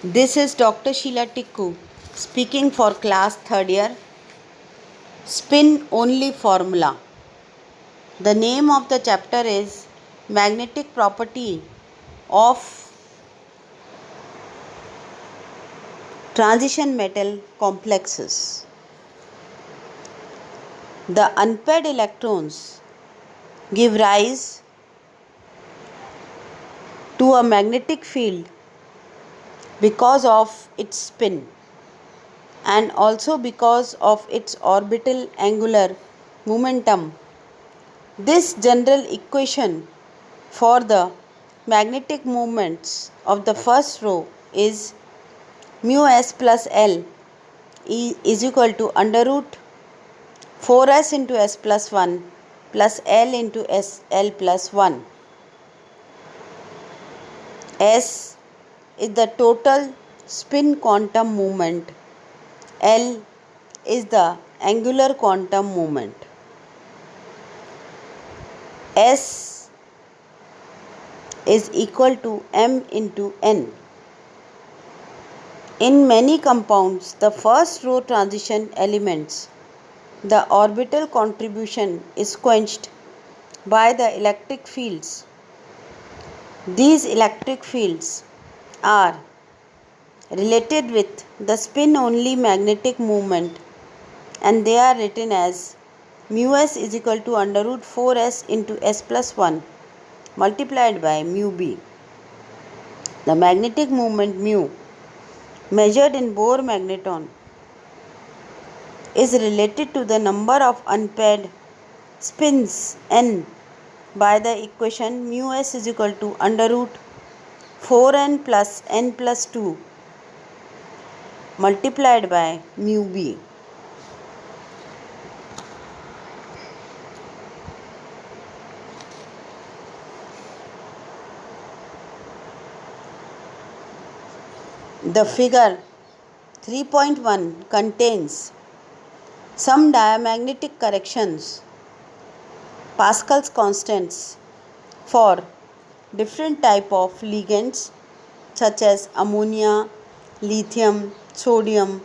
This is Dr. Sheila Tikku speaking for class 3rd year. Spin only formula. The name of the chapter is Magnetic Property of Transition Metal Complexes. The unpaired electrons give rise to a magnetic field because of its spin and also because of its orbital angular momentum. This general equation for the magnetic moments of the first row is mu s plus L is equal to under root 4s into s plus 1 plus L into L plus 1. S is the total spin quantum moment. L is the angular quantum moment. S is equal to m into n. In many compounds, the first row transition elements, the orbital contribution is quenched by the electric fields. These electric fields are related with the spin-only magnetic moment, and they are written as mu s is equal to under root 4s into s plus 1 multiplied by mu b. The magnetic moment mu measured in Bohr magneton is related to the number of unpaired spins n by the equation mu s is equal to under root 4n plus n plus 2 multiplied by mu b. The figure 3.1 contains some diamagnetic corrections, Pascal's constants, for different type of ligands such as ammonia, lithium, sodium,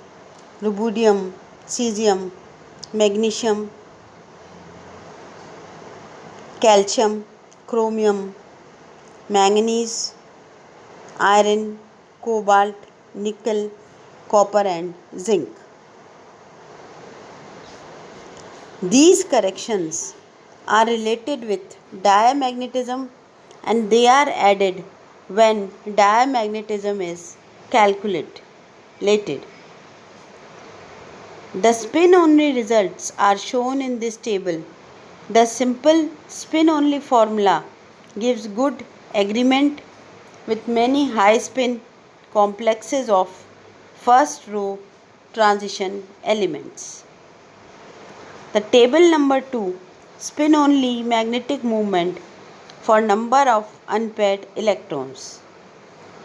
rubidium, cesium, magnesium, calcium, chromium, manganese, iron, cobalt, nickel, copper and zinc. These corrections are related with diamagnetism and they are added when diamagnetism is calculated. The spin-only results are shown in this table. The simple spin-only formula gives good agreement with many high-spin complexes of first row transition elements. The table number 2, spin-only magnetic moment for number of unpaired electrons.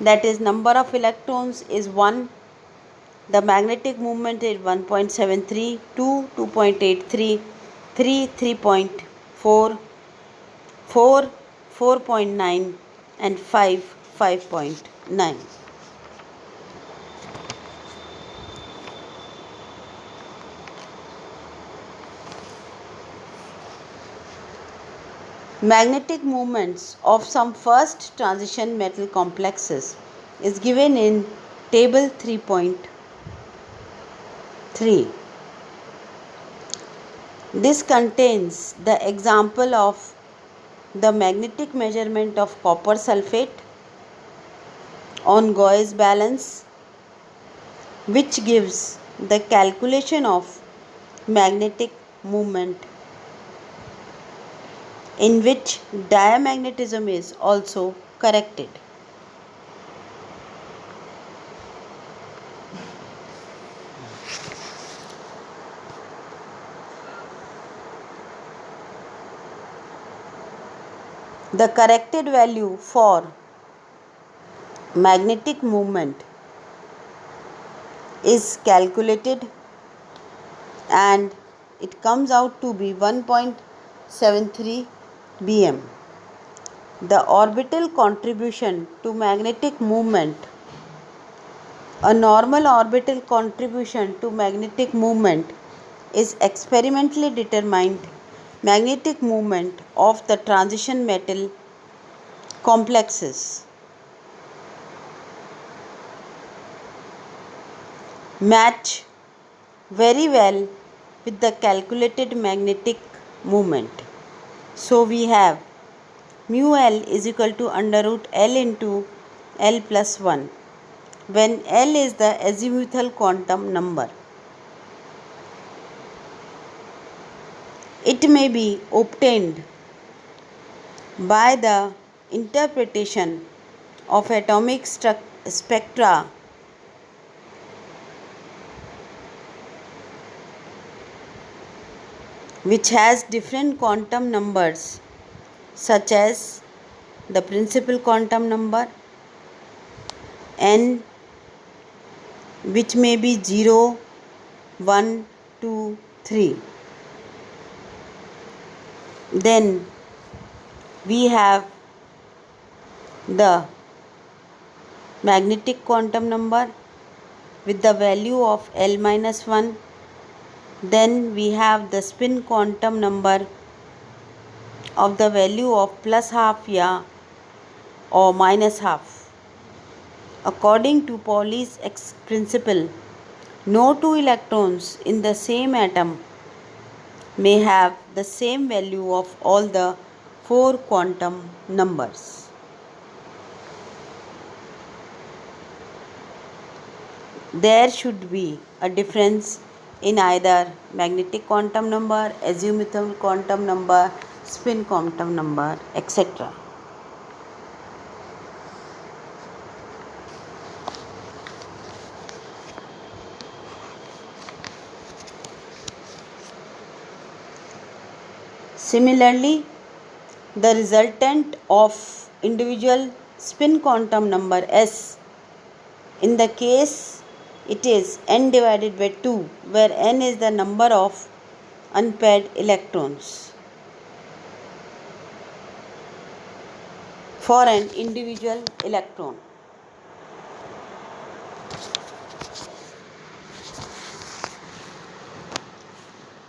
That is, number of electrons is 1, the magnetic moment is 1.73, 2, 2.83, 3, 3.4, 4, 4.9 and 5, 5.9. Magnetic moments of some first transition metal complexes is given in table 3.3. This contains the example of the magnetic measurement of copper sulfate on Gauss balance, which gives the calculation of magnetic moment in which diamagnetism is also corrected. The corrected value for magnetic moment is calculated and it comes out to be 1.73 bm. The orbital contribution to magnetic moment A normal orbital contribution to magnetic movement is experimentally determined magnetic movement of the transition metal complexes match very well with the calculated magnetic moment. So we have mu L is equal to under root L into L plus 1 when L is the azimuthal quantum number. It may be obtained by the interpretation of atomic spectra which has different quantum numbers such as the principal quantum number n, which may be 0, 1, 2, 3. Then we have the magnetic quantum number with the value of L minus 1. Then we have the spin quantum number of the value of plus half or minus half. According to Pauli's principle, no two electrons in the same atom may have the same value of all the 4 quantum numbers. There should be a difference in either magnetic quantum number, azimuthal quantum number, spin quantum number, etc. Similarly, the resultant of individual spin quantum number S, in the case it is n divided by 2, where n is the number of unpaired electrons for an individual electron.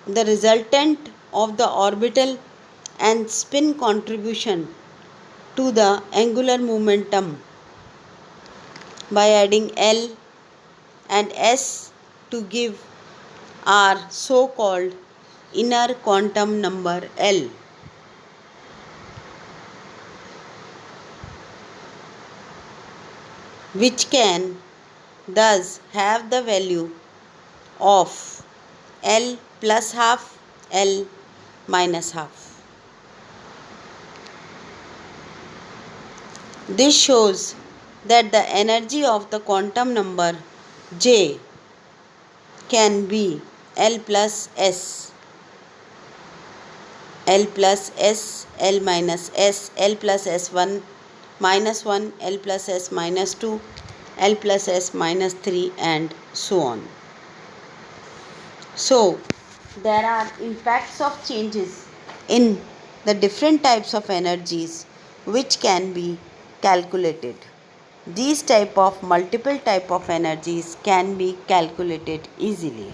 The resultant of the orbital and spin contribution to the angular momentum by adding L and S to give our so-called inner quantum number L. Which can thus have the value of L plus half, L minus half. This shows that the energy of the quantum number J can be L plus S, L plus S, L minus S, L plus S1 minus 1, L plus S minus 2, L plus S minus 3, and so on. So, there are impacts of changes in the different types of energies which can be calculated. These multiple type of energies can be calculated easily.